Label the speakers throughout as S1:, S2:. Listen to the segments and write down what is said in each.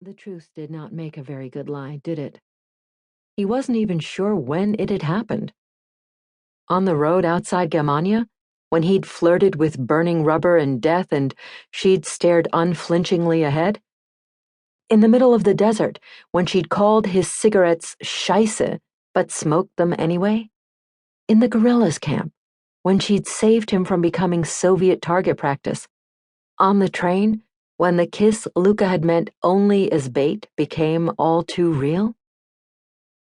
S1: The truth did not make a very good lie, did it? He wasn't even sure when it had happened. On the road outside Germania, when he'd flirted with burning rubber and death and she'd stared unflinchingly ahead? In the middle of the desert, when she'd called his cigarettes Scheiße, but smoked them anyway? In the guerrillas' camp, when she'd saved him from becoming Soviet target practice? On the train, when the kiss Luca had meant only as bait became all too real?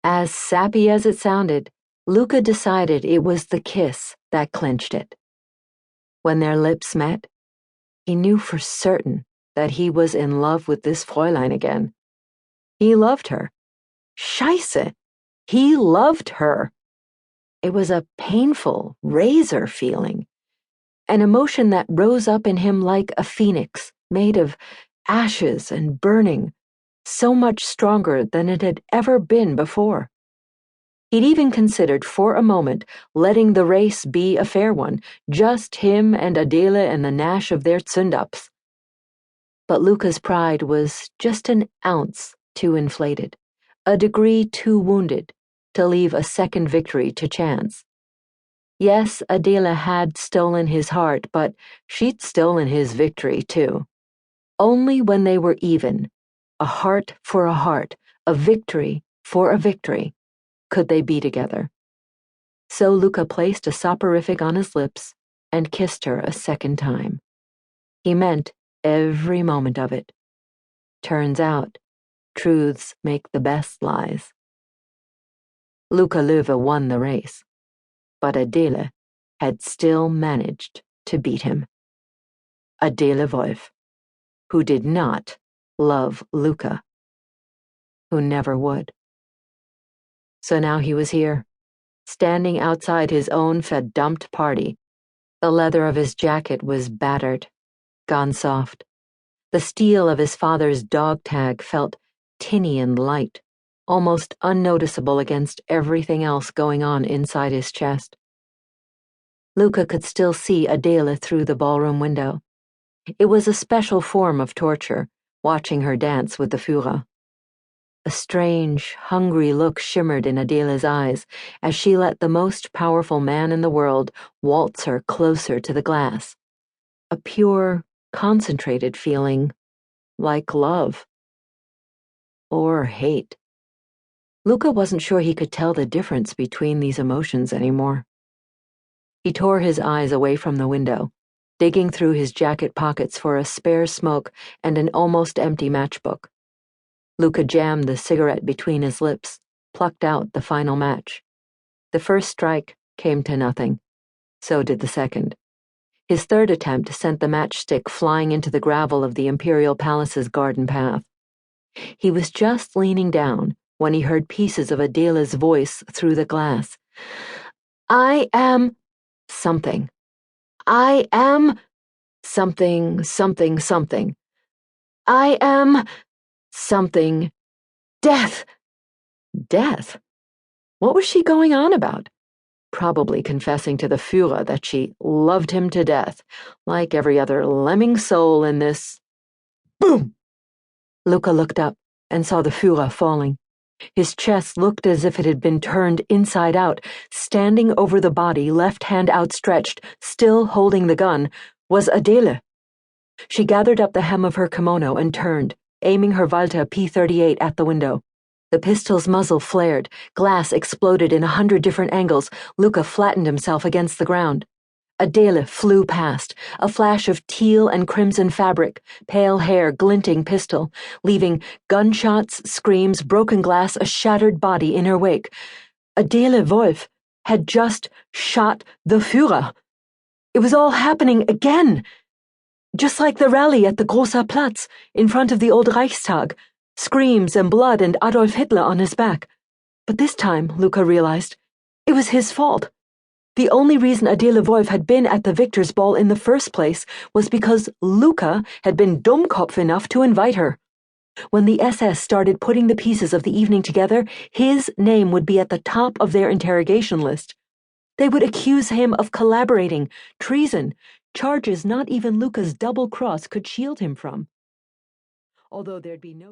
S1: As sappy as it sounded, Luca decided it was the kiss that clinched it. When their lips met, he knew for certain that he was in love with this Fräulein again. He loved her. Scheiße! He loved her. It was a painful, razor feeling, an emotion that rose up in him like a phoenix, made of ashes and burning, so much stronger than it had ever been before. He'd even considered for a moment letting the race be a fair one, just him and Adele and the gnash of their Zündaps. But Luca's pride was just an ounce too inflated, a degree too wounded, to leave a second victory to chance. Yes, Adele had stolen his heart, but she'd stolen his victory too. Only when they were even, a heart for a heart, a victory for a victory, could they be together. So Luca placed a soporific on his lips and kissed her a second time. He meant every moment of it. Turns out, truths make the best lies. Luca Löwe won the race, but Adele had still managed to beat him. Adele Wolf, who did not love Luca, who never would. So now he was here, standing outside his own verdammte party. The leather of his jacket was battered, gone soft. The steel of his father's dog tag felt tinny and light, almost unnoticeable against everything else going on inside his chest. Luca could still see Adele through the ballroom window. It was a special form of torture, watching her dance with the Führer. A strange, hungry look shimmered in Adele's eyes as she let the most powerful man in the world waltz her closer to the glass. A pure, concentrated feeling, like love. Or hate. Luca wasn't sure he could tell the difference between these emotions anymore. He tore his eyes away from the window, digging through his jacket pockets for a spare smoke and an almost empty matchbook. Luca jammed the cigarette between his lips, plucked out the final match. The first strike came to nothing. So did the second. His third attempt sent the matchstick flying into the gravel of the Imperial Palace's garden path. He was just leaning down when he heard pieces of Adele's voice through the glass. I am something. I am something, something, something. I am something. Death! Death? What was she going on about? Probably confessing to the Führer that she loved him to death, like every other lemming soul in this. Boom! Luca looked up and saw the Führer falling. His chest looked as if it had been turned inside out. Standing over the body, left hand outstretched, still holding the gun, was Adele. She gathered up the hem of her kimono and turned, aiming her Walter P-38 at the window. The pistol's muzzle flared, glass exploded in 100 different angles. Luca flattened himself against the ground. Adele flew past, a flash of teal and crimson fabric, pale hair, glinting pistol, leaving gunshots, screams, broken glass, a shattered body in her wake. Adele Wolf had just shot the Führer. It was all happening again. Just like the rally at the Großer Platz, in front of the old Reichstag. Screams and blood and Adolf Hitler on his back. But this time, Luca realized, it was his fault. The only reason Adele Wolf had been at the Victor's Ball in the first place was because Luca had been Dummkopf enough to invite her. When the SS started putting the pieces of the evening together, his name would be at the top of their interrogation list. They would accuse him of collaborating, treason, charges not even Luca's double cross could shield him from. Although there'd be no